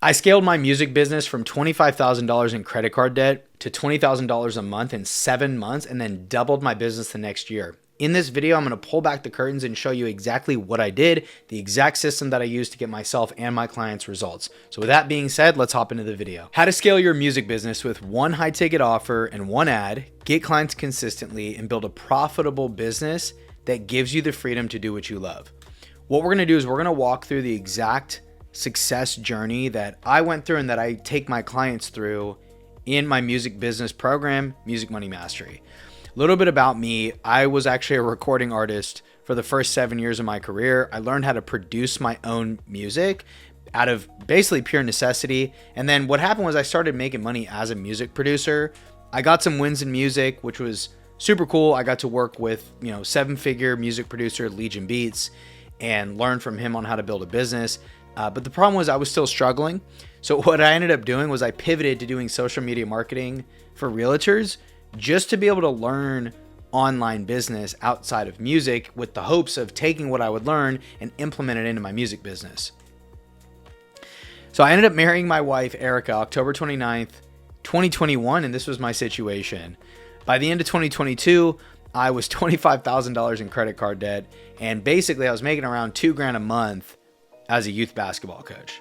I scaled my music business from $25,000 in credit card debt to $20,000 a month in 7 months, and then doubled my business the next year. In this video, I'm going to pull back the curtains and show you exactly what I did, the exact system that I used to get myself and my clients results. So with that being said, let's hop into the video. How to scale your music business with one high ticket offer and one ad, get clients consistently, and build a profitable business that gives you the freedom to do what you love. What we're going to do is we're going to walk through the exact success journey that I went through and that I take my clients through in my music business program, Music Money Mastery. A little bit about me. I was actually a recording artist for the first 7 years of my career. I learned how to produce my own music out of basically pure necessity. And then what happened was I started making money as a music producer. I got some wins in music, which was super cool. I got to work with, 7-figure music producer Legion Beats and learn from him on how to build a business. But the problem was I was still struggling. So what I ended up doing was I pivoted to doing social media marketing for realtors just to be able to learn online business outside of music with the hopes of taking what I would learn and implement it into my music business. So I ended up marrying my wife, Erica, October 29th, 2021, and this was my situation. By the end of 2022, I was $25,000 in credit card debt, and basically I was making around $2,000 a month as a youth basketball coach.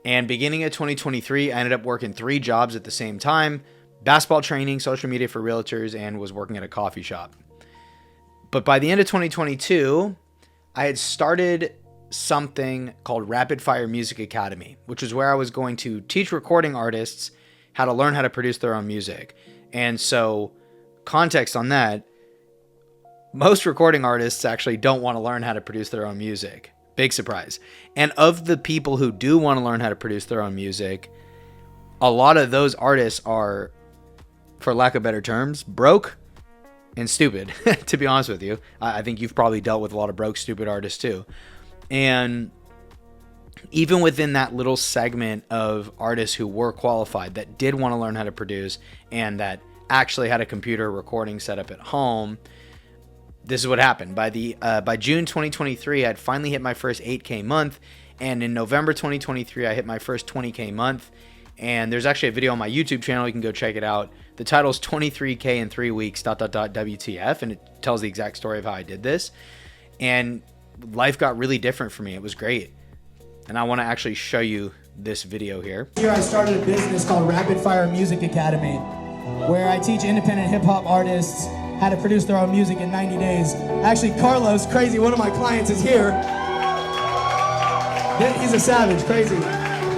And beginning of 2023, I ended up working 3 jobs at the same time: basketball training, social media for realtors, and was working at a coffee shop. But by the end of 2022, I had started something called Rapid Fire Music Academy, which is where I was going to teach recording artists how to learn how to produce their own music. And so, context on that, most recording artists actually don't want to learn how to produce their own music. Big surprise. And of the people who do want to learn how to produce their own music, a lot of those artists are, for lack of better terms, broke and stupid, to be honest with you. I think you've probably dealt with a lot of broke, stupid artists too. And even within that little segment of artists who were qualified, that did want to learn how to produce and that actually had a computer recording set up at home, this is what happened. By June 2023, I'd finally hit my first 8K month. And in November 2023, I hit my first 20K month. And there's actually a video on my YouTube channel. You can go check it out. The title is 23K in 3 weeks, ... WTF. And it tells the exact story of how I did this. And life got really different for me. It was great. And I want to actually show you this video here. Here I started a business called Rapid Fire Music Academy, where I teach independent hip hop artists how to produce their own music in 90 days. Actually, Carlos, crazy, one of my clients is here. He's a savage, crazy.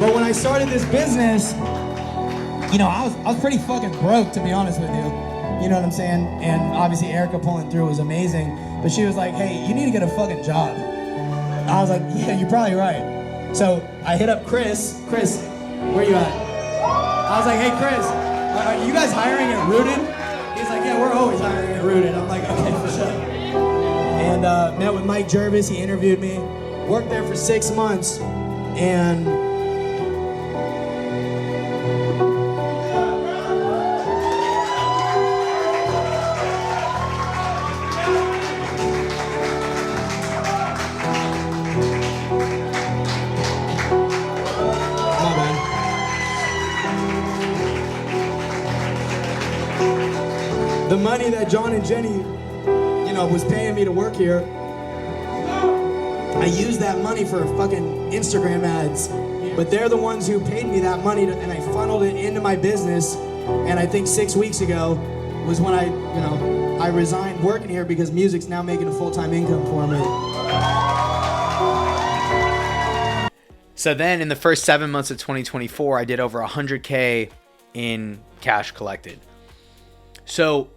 But when I started this business, I was pretty fucking broke, to be honest with you. You know what I'm saying? And obviously Erica pulling through was amazing. But she was like, hey, you need to get a fucking job. I was like, yeah, you're probably right. So I hit up Chris. Chris, where you at? I was like, hey, Chris, are you guys hiring at Rooted? He's like, yeah, we're always hiring at Rooted. I'm like, okay, for sure. And met with Mike Jervis. He interviewed me. Worked there for 6 months. And the money that John and Jenny, was paying me to work here, I used that money for fucking Instagram ads. But they're the ones who paid me that money, and I funneled it into my business. And I think 6 weeks ago was when I resigned working here because music's now making a full-time income for me. So then in the first 7 months of 2024, I did over 100K in cash collected. So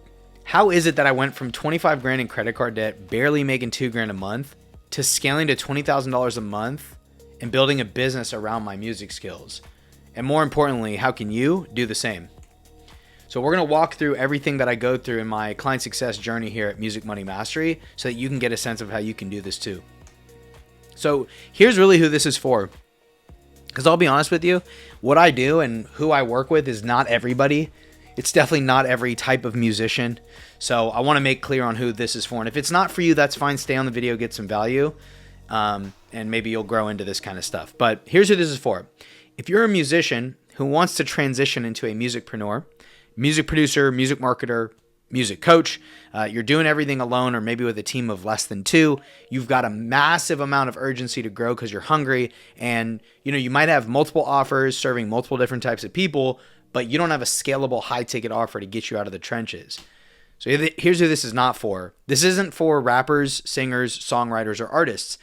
how is it that I went from 25 grand in credit card debt, barely making $2,000 a month, to scaling to $20,000 a month and building a business around my music skills? And more importantly, how can you do the same? So we're going to walk through everything that I go through in my client success journey here at Music Money Mastery so that you can get a sense of how you can do this too. So here's really who this is for. Because I'll be honest with you, what I do and who I work with is not everybody. It's definitely not every type of musician. So I want to make clear on who this is for. And if it's not for you, that's fine. Stay on the video, get some value, and maybe you'll grow into this kind of stuff. But here's who this is for. if you're a musician who wants to transition into a musicpreneur, music producer, music marketer, music coach, you're doing everything alone or maybe with a team of less than 2, you've got a massive amount of urgency to grow because you're hungry, and you might have multiple offers serving multiple different types of people, but you don't have a scalable high ticket offer to get you out of the trenches. So here's who this is not for. This isn't for rappers, singers, songwriters, or artists.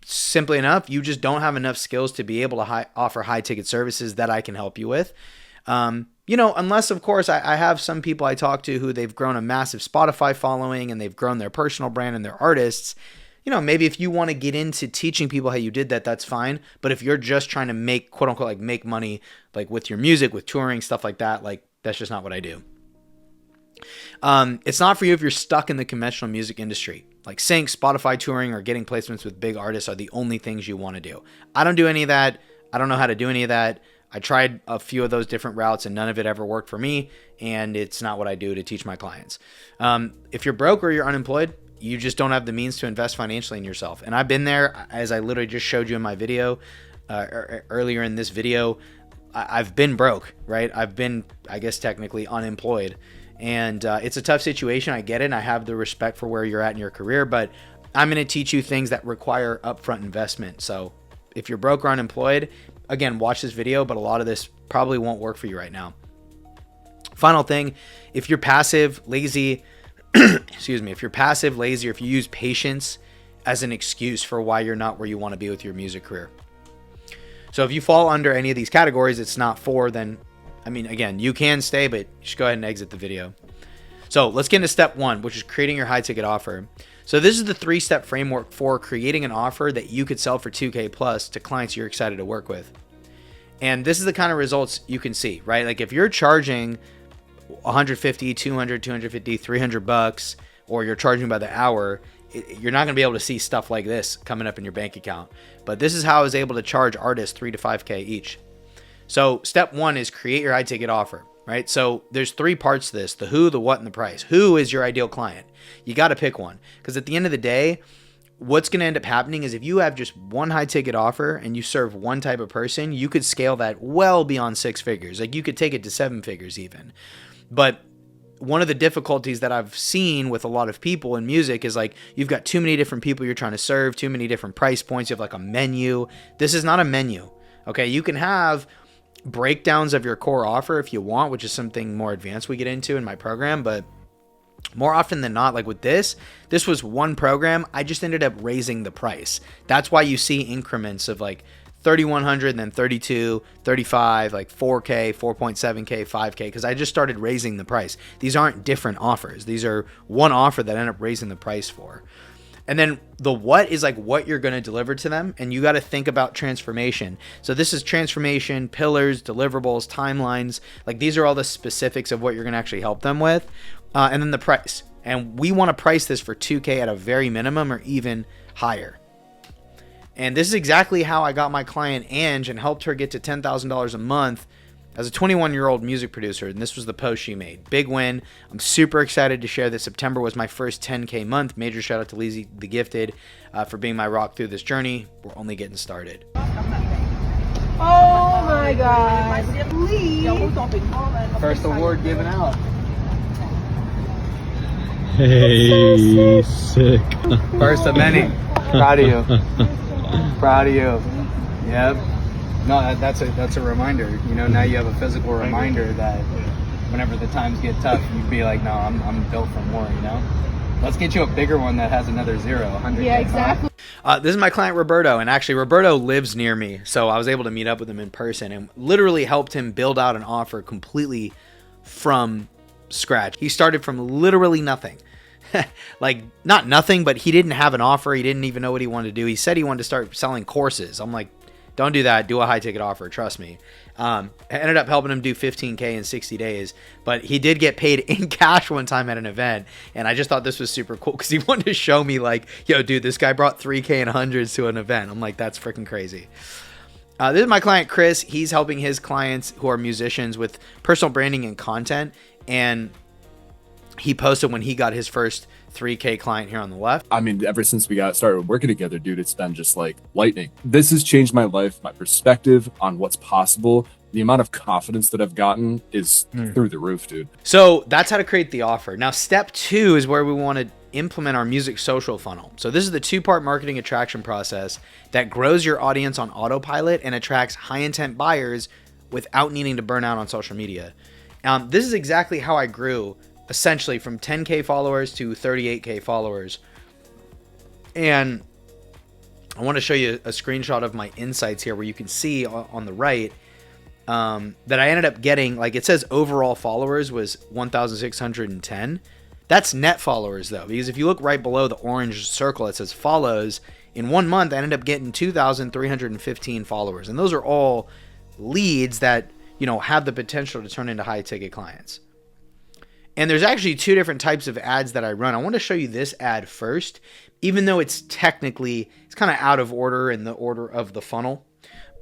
Simply enough, you just don't have enough skills to be able to offer high ticket services that I can help you with. Unless, of course, I have some people I talk to who they've grown a massive Spotify following and they've grown their personal brand and they're artists. Maybe if you want to get into teaching people how you did that, that's fine. But if you're just trying to make, quote unquote, like make money, like with your music, with touring, stuff like that, like that's just not what I do. It's not for you if you're stuck in the conventional music industry. Like sync, Spotify touring, or getting placements with big artists are the only things you want to do. I don't do any of that. I don't know how to do any of that. I tried a few of those different routes and none of it ever worked for me, and it's not what I do to teach my clients. If you're broke or you're unemployed, you just don't have the means to invest financially in yourself. And I've been there, as I literally just showed you in my video, earlier in this video. I've been broke, right? I've been, I guess, technically unemployed. And it's a tough situation. I get it. And I have the respect for where you're at in your career, but I'm going to teach you things that require upfront investment. So if you're broke or unemployed, again, watch this video, but a lot of this probably won't work for you right now. Final thing, if you're passive, lazy, if you're passive, lazy, or if you use patience as an excuse for why you're not where you want to be with your music career. So if you fall under any of these categories, it's not for, then, again, you can stay, but you should go ahead and exit the video. So let's get into step 1, which is creating your high ticket offer. So this is the 3-step framework for creating an offer that you could sell for $2,000 plus to clients you're excited to work with. And this is the kind of results you can see, right? Like if you're charging $150, $200, $250, $300, or you're charging by the hour, you're not going to be able to see stuff like this coming up in your bank account. But this is how I was able to charge artists $3,000 to $5,000 each. So step 1 is create your high ticket offer, right? So there's 3 parts to this: the who, the what, and the price. Who is your ideal client? You got to pick one, because at the end of the day, what's going to end up happening is if you have just one high ticket offer and you serve one type of person, you could scale that well beyond 6 figures. Like you could take it to 7 figures even. But one of the difficulties that I've seen with a lot of people in music is like you've got too many different people you're trying to serve, too many different price points. You have like a menu. This is not a menu. Okay, you can have breakdowns of your core offer if you want, which is something more advanced we get into in my program, but more often than not, like with this was one program. I just ended up raising the price. That's why you see increments of like 3,100 and then 32, 35, like 4K, 4.7K, 5K, because I just started raising the price. These aren't different offers. These are one offer that I ended up raising the price for. And then the what is like what you're going to deliver to them. And you got to think about transformation. So this is transformation, pillars, deliverables, timelines. Like these are all the specifics of what you're going to actually help them with. And then the price. And we want to price this for $2,000 at a very minimum or even higher. And this is exactly how I got my client Ange and helped her get to $10,000 a month as a 21-year-old music producer. And this was the post she made. Big win. I'm super excited to share that September was my first 10K month. Major shout out to Lizzie the Gifted for being my rock through this journey. We're only getting started. Oh my God. First award given out. Hey, sick. First of many. Proud of you. Proud of you. Yep. No, that's a reminder. Now you have a physical reminder that whenever the times get tough, you'd be like, no, I'm built for more. Let's get you a bigger one that has another 100. Yeah, exactly. This is my client Roberto, and actually Roberto lives near me, so I was able to meet up with him in person and literally helped him build out an offer completely from scratch. He started from literally nothing. Like not nothing, but he didn't have an offer. He didn't even know what he wanted to do. He said he wanted to start selling courses. I'm like, don't do that. Do a high ticket offer. Trust me. I ended up helping him do 15K in 60 days, but he did get paid in cash one time at an event. And I just thought this was super cool because he wanted to show me like, yo, dude, this guy brought 3K and hundreds to an event. I'm like, that's freaking crazy. This is my client, Chris. He's helping his clients who are musicians with personal branding and content. And he posted when he got his first 3K client here on the left. I mean, ever since we got started working together, dude, it's been just like lightning. This has changed my life, my perspective on what's possible. The amount of confidence that I've gotten is through the roof, dude. So that's how to create the offer. Now, step 2 is where we want to implement our music social funnel. So this is the 2-part marketing attraction process that grows your audience on autopilot and attracts high intent buyers without needing to burn out on social media. This is exactly how I grew essentially from 10K followers to 38K followers. And I want to show you a screenshot of my insights here where you can see on the right that I ended up getting, like it says overall followers was 1,610. That's net followers though, because if you look right below the orange circle, it says follows. In 1 month, I ended up getting 2,315 followers. And those are all leads that, you know, have the potential to turn into high ticket clients. And there's actually 2 different types of ads that I run. I want to show you this ad first, even though it's technically, it's kind of out of order in the order of the funnel.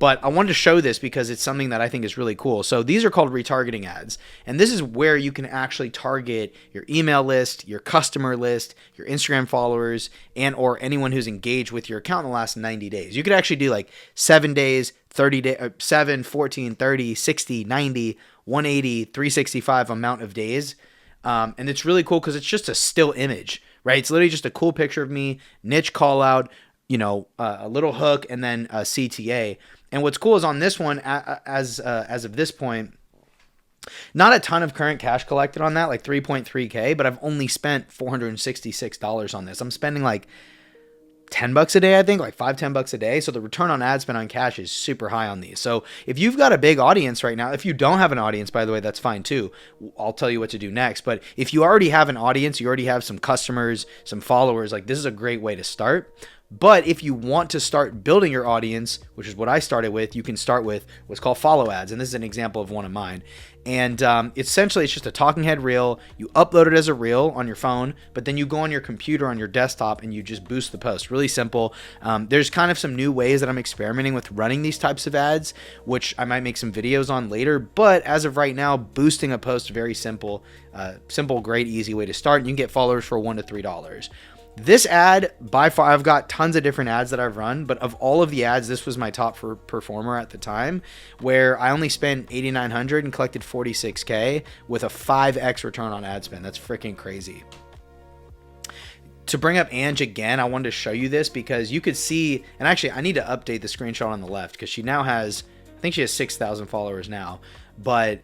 But I wanted to show this because it's something that I think is really cool. So these are called retargeting ads. And this is where you can actually target your email list, your customer list, your Instagram followers, and or anyone who's engaged with your account in the last 90 days. You could actually do like 7 days, 30 days, 7, 14, 30, 60, 90, 180, 365 amount of days. And it's really cool because it's just a still image, right? It's literally just a cool picture of me, niche call out, you know, a little hook, and then a CTA. And what's cool is on this one, as of this point, not a ton of current cash collected on that, like 3.3K, but I've only spent $466 on this. I'm spending like $10 a day, I think, like $5-10 a day. So the return on ad spend on cash is super high on these. So if you've got a big audience right now, if you don't have an audience, by the way, that's fine too. I'll tell you what to do next. But if you already have an audience, you already have some customers, some followers, like this is a great way to start. But if you want to start building your audience, which is what I started with, you can start with what's called follow ads. And this is an example of one of mine. And essentially, it's just a talking head reel. You upload it as a reel on your phone, but then you go on your computer, on your desktop, and you just boost the post. Really simple. There's kind of some new ways that I'm experimenting with running these types of ads, which I might make some videos on later. But as of right now, boosting a post, very simple. Simple, great, easy way to start. And you can get followers for $1 to $3. This ad, by far, I've got tons of different ads that I've run, but of all of the ads, this was my top performer at the time, where I only spent $8,900 and collected $46K with a 5x return on ad spend. That's freaking crazy. To bring up Ange again, I wanted to show you this because you could see, and actually I need to update the screenshot on the left because she now has, I think she has 6,000 followers now, but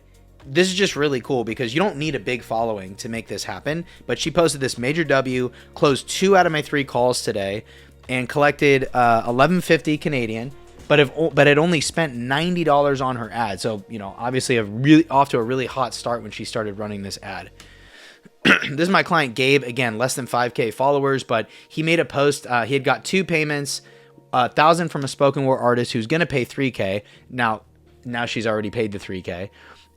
this is just really cool because you don't need a big following to make this happen. But she posted this major W, closed 2 out of my 3 calls today, and collected $11.50 Canadian. But had only spent $90 on her ad. So you know, obviously, off to a really hot start when she started running this ad. This is my client Gabe. Again, less than 5K followers, but he made a post. He had got 2 payments, 1,000 from a spoken word artist who's gonna pay 3K. Now she's already paid the 3K.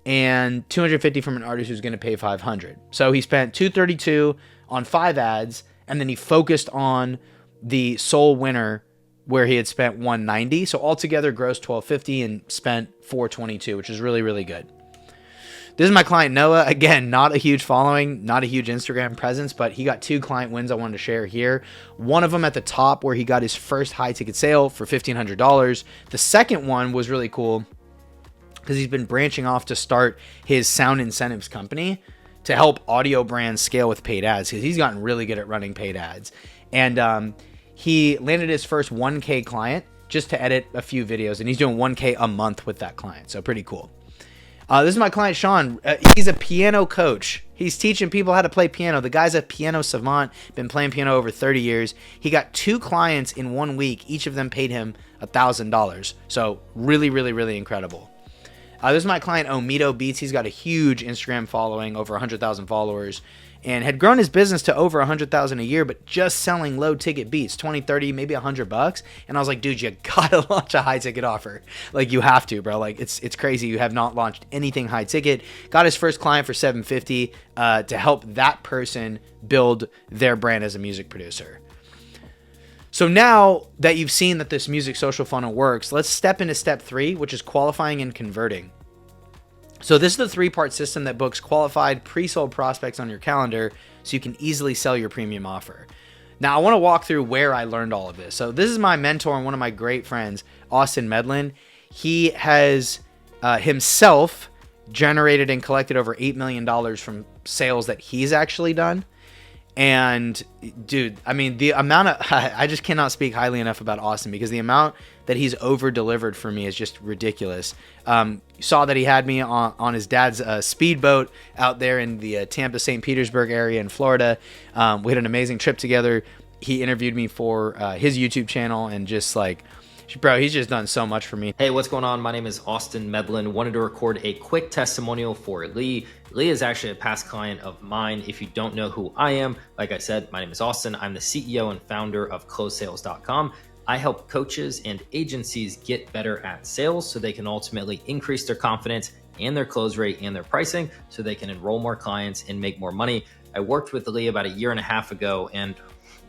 And 250 from an artist who's going to pay 500. So he spent 232 on 5 ads, and then he focused on the sole winner where he had spent 190. So altogether grossed 1250 and spent 422, which is really, really good. This is my client Noah. Again, not a huge following, not a huge Instagram presence, but he got 2 client wins I wanted to share here. One of them at the top where he got his first high ticket sale for $1,500. The second one was really cool because he's been branching off to start his sound incentives company to help audio brands scale with paid ads because he's gotten really good at running paid ads. And he landed his first 1K client just to edit a few videos, and he's doing 1K a month with that client. So pretty cool. This is my client, Sean. He's a piano coach. He's teaching people how to play piano. The guy's a piano savant, been playing piano over 30 years. He got 2 clients in 1 week. Each of them paid him $1,000. So really, really, really incredible. This is my client, Omito Beats. He's got a huge Instagram following, over 100,000 followers, and had grown his business to over 100,000 a year, but just selling low ticket beats, 20, 30, maybe $100. And I was like, dude, you gotta launch a high ticket offer. Like, you have to, bro. Like, it's crazy. You have not launched anything high ticket. Got his first client for $750 to help that person build their brand as a music producer. So now that you've seen that this music social funnel works, let's step into step 3, which is qualifying and converting. So this is the 3-part system that books qualified pre-sold prospects on your calendar so you can easily sell your premium offer. Now, I want to walk through where I learned all of this. So this is my mentor and one of my great friends, Austin Medlin. He has himself generated and collected over $8 million from sales that he's actually done. And dude, I mean, the amount of, I just cannot speak highly enough about Austin, because the amount that he's over delivered for me is just ridiculous. Saw that he had me on his dad's speedboat out there in the Tampa, St. Petersburg area in Florida. We had an amazing trip together. He interviewed me for his YouTube channel, and just like, bro, he's just done so much for me. Hey, what's going on? My name is Austin Medlin. Wanted to record a quick testimonial for Lee. Lee is actually a past client of mine. If you don't know who I am, like I said, my name is Austin. I'm the CEO and founder of closesales.com. I help coaches and agencies get better at sales so they can ultimately increase their confidence and their close rate and their pricing so they can enroll more clients and make more money. I worked with Lee about 1.5 years ago, and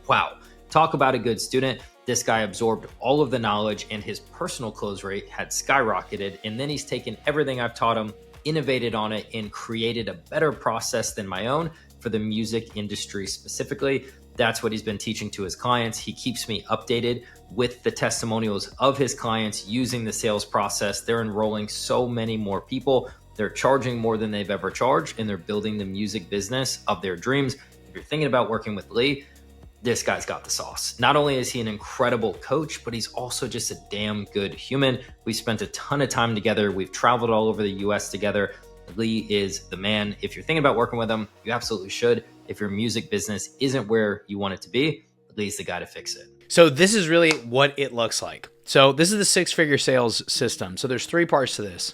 wow, talk about a good student. This guy absorbed all of the knowledge, and his personal close rate had skyrocketed. And then he's taken everything I've taught him, innovated on it, and created a better process than my own for the music industry specifically. That's what he's been teaching to his clients. He keeps me updated with the testimonials of his clients using the sales process. They're enrolling so many more people. They're charging more than they've ever charged, and they're building the music business of their dreams. If you're thinking about working with Lee, this guy's got the sauce. Not only is he an incredible coach, but he's also just a damn good human. We spent a ton of time together. We've traveled all over the US together. Lee is the man. If you're thinking about working with him, you absolutely should. If your music business isn't where you want it to be, Lee's the guy to fix it. So this is really what it looks like. So this is the 6-figure sales system. So there's 3 parts to this.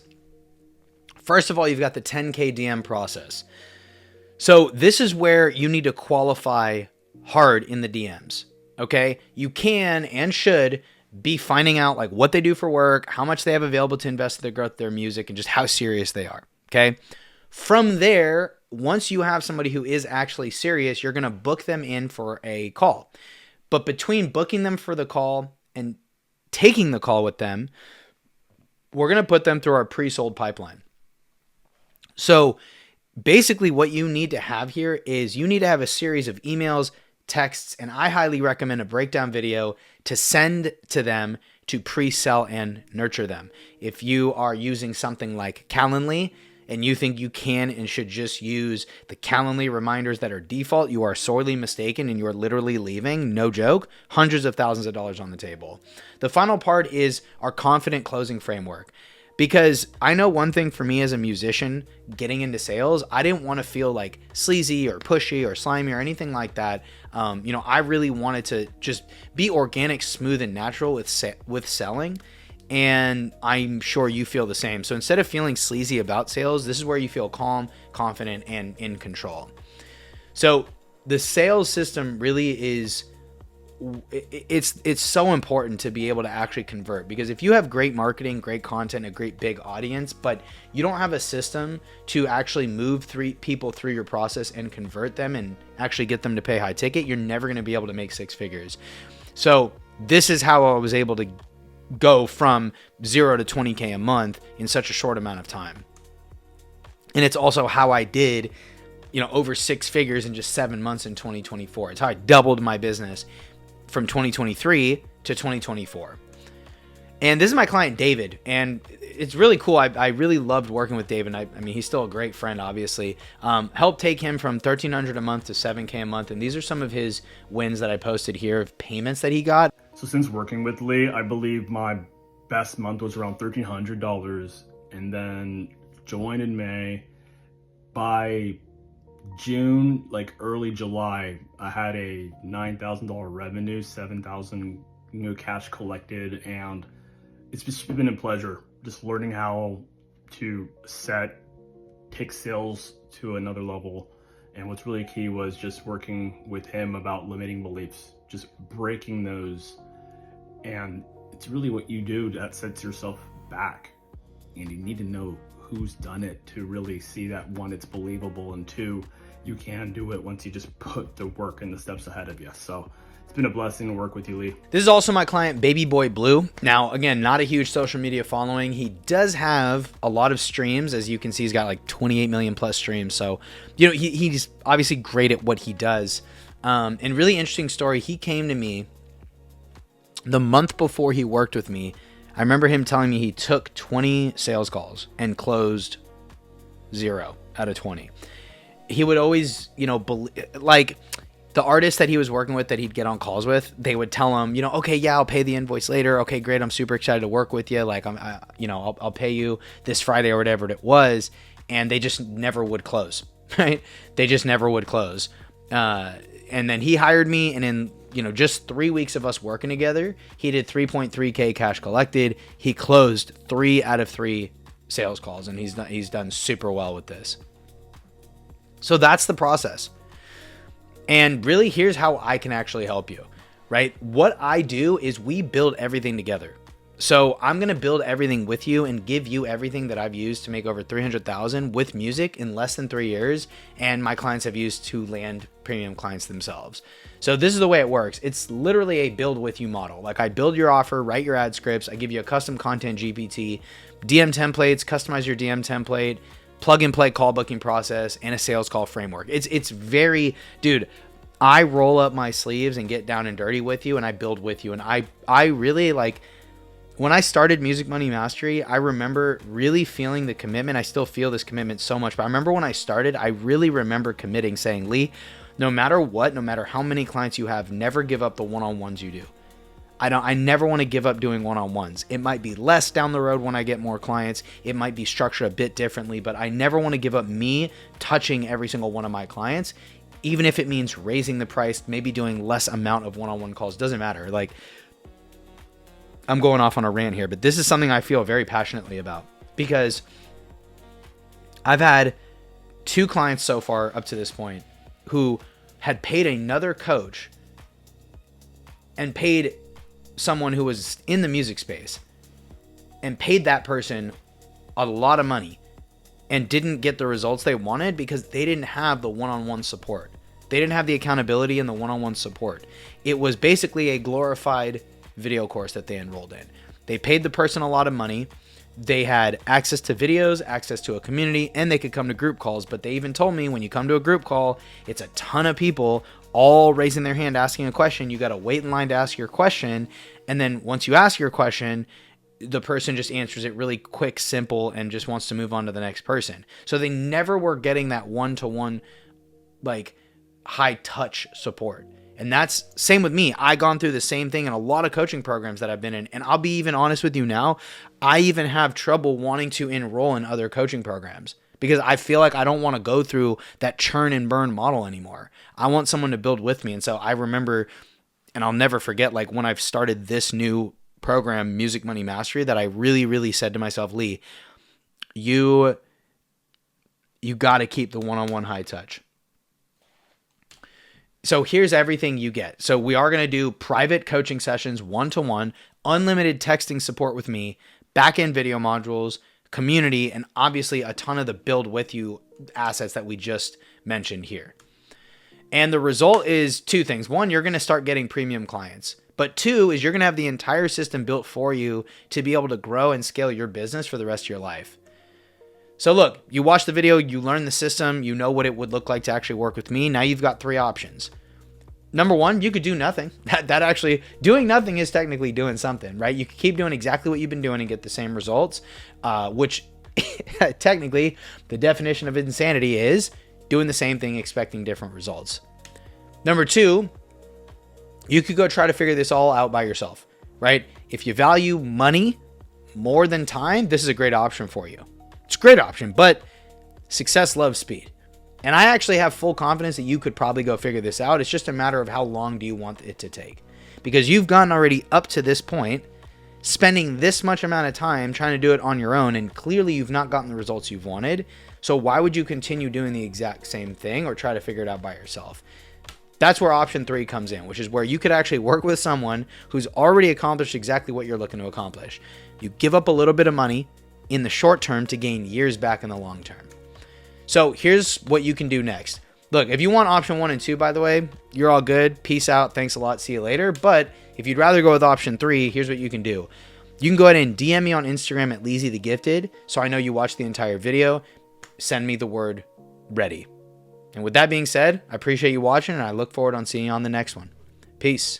First of all, you've got the 10K DM process. So this is where you need to qualify hard in the DMs. Okay. You can and should be finding out like what they do for work, how much they have available to invest in the growth of their music, and just how serious they are. Okay. From there, once you have somebody who is actually serious, you're going to book them in for a call. But between booking them for the call and taking the call with them, we're going to put them through our pre-sold pipeline. So basically what you need to have here is you need to have a series of emails, texts, and I highly recommend a breakdown video to send to them to pre-sell and nurture them. If you are using something like Calendly and you think you can and should just use the Calendly reminders that are default, you are sorely mistaken, and you are literally leaving, no joke, hundreds of thousands of dollars on the table. The final part is our confident closing framework. Because I know one thing for me as a musician getting into sales, I didn't want to feel like sleazy or pushy or slimy or anything like that. I really wanted to just be organic, smooth, and natural with selling. And I'm sure you feel the same. So instead of feeling sleazy about sales, this is where you feel calm, confident, and in control. So the sales system really is, it's so important to be able to actually convert, because if you have great marketing, great content, a great big audience, but you don't have a system to actually move people through your process and convert them and actually get them to pay high ticket, you're never going to be able to make 6 figures. So this is how I was able to go from 0 to 20K a month in such a short amount of time. And it's also how I did, over 6 figures in just 7 months in 2024. It's how I doubled my business from 2023 to 2024. And this is my client, David. And it's really cool. I really loved working with David. I mean, he's still a great friend, obviously. Helped take him from $1,300 a month to $7K a month. And these are some of his wins that I posted here of payments that he got. So since working with Lee, I believe my best month was around $1,300. And then joined in May. By June, like early July, I had a $9,000 revenue, $7,000 cash collected, and it's just been a pleasure just learning how to take sales to another level. And what's really key was just working with him about limiting beliefs, just breaking those. And it's really what you do that sets yourself back. And you need to know who's done it to really see that, 1, it's believable, and 2, you can do it once you just put the work and the steps ahead of you. So It's been a blessing to work with you, Lee. This is also my client, Baby Boy Blue. Now, again, not a huge social media following. He does have a lot of streams. As you can see, he's got like 28 million plus streams. So, you know, he's obviously great at what he does. And really interesting story. He came to me the month before he worked with me. I remember him telling me he took 20 sales calls and closed 0 out of 20. He would always, you know, like the artists that he was working with that he'd get on calls with, they would tell him, you know, okay, yeah, I'll pay the invoice later. Okay, great. I'm super excited to work with you. Like, I'll pay you this Friday or whatever it was. And they just never would close, right? They just never would close. And then he hired me, and in, you know, just 3 weeks of us working together, he did 3.3K cash collected. He closed 3 out of 3 sales calls, and he's done super well with this. So that's the process. And really, here's how I can actually help you, right? What I do is we build everything together. So I'm going to build everything with you and give you everything that I've used to make over 300,000 with music in less than 3 years. And my clients have used to land premium clients themselves. So this is the way it works. It's literally a build with you model. Like, I build your offer, write your ad scripts. I give you a custom content GPT, DM templates, customize your DM template, plug and play call booking process, and a sales call framework. It's very, dude, I roll up my sleeves and get down and dirty with you, and I build with you. And I really, like, when I started Music Money Mastery, I remember really feeling the commitment. I still feel this commitment so much, but I remember when I started, I really remember committing, saying, Lee, no matter what, no matter how many clients you have, never give up the one-on-ones you do. I never want to give up doing one-on-ones. It might be less down the road when I get more clients. It might be structured a bit differently, but I never want to give up me touching every single one of my clients, even if it means raising the price, maybe doing less amount of one-on-one calls. Doesn't matter. Like, I'm going off on a rant here, but this is something I feel very passionately about, because I've had 2 clients so far up to this point who had paid another coach and paid someone who was in the music space and paid that person a lot of money and didn't get the results they wanted because they didn't have the one-on-one support. They didn't have the accountability and the one-on-one support. It was basically a glorified video course that they enrolled in. They paid the person a lot of money. They had access to videos, access to a community, and they could come to group calls. But they even told me, when you come to a group call, it's a ton of people all raising their hand asking a question. You got to wait in line to ask your question. And then once you ask your question, the person just answers it really quick, simple, and just wants to move on to the next person. So they never were getting that one-to-one, like, high touch support. And that's same with me. I gone through the same thing in a lot of coaching programs that I've been in. And I'll be even honest with you now, I even have trouble wanting to enroll in other coaching programs because I feel like I don't want to go through that churn and burn model anymore. I want someone to build with me. And so I remember, and I'll never forget, like, when I've started this new program, Music Money Mastery, that I really, really said to myself, Lee, you got to keep the one-on-one high touch. So here's everything you get. So we are going to do private coaching sessions, one-to-one, unlimited texting support with me, back-end video modules, community, and obviously a ton of the build with you assets that we just mentioned here. And the result is 2 things. 1, you're going to start getting premium clients. But 2 is you're going to have the entire system built for you to be able to grow and scale your business for the rest of your life. So look, you watch the video, you learn the system, you know what it would look like to actually work with me. Now you've got 3 options. Number 1, you could do nothing. That actually, doing nothing is technically doing something, right? You could keep doing exactly what you've been doing and get the same results, which technically the definition of insanity is doing the same thing, expecting different results. Number 2, you could go try to figure this all out by yourself, right? If you value money more than time, this is a great option for you. It's a great option, but success loves speed. And I actually have full confidence that you could probably go figure this out. It's just a matter of how long do you want it to take. Because you've gotten already up to this point, spending this much amount of time trying to do it on your own, and clearly you've not gotten the results you've wanted. So why would you continue doing the exact same thing or try to figure it out by yourself? That's where option 3 comes in, which is where you could actually work with someone who's already accomplished exactly what you're looking to accomplish. You give up a little bit of money in the short term to gain years back in the long term. So here's what you can do next. Look, if you want option 1 and 2, by the way, you're all good. Peace out. Thanks a lot. See you later. But if you'd rather go with option 3, here's what you can do. You can go ahead and DM me on Instagram at Leezy the Gifted, so I know you watched the entire video. Send me the word ready. And with that being said, I appreciate you watching, and I look forward on seeing you on the next one. Peace.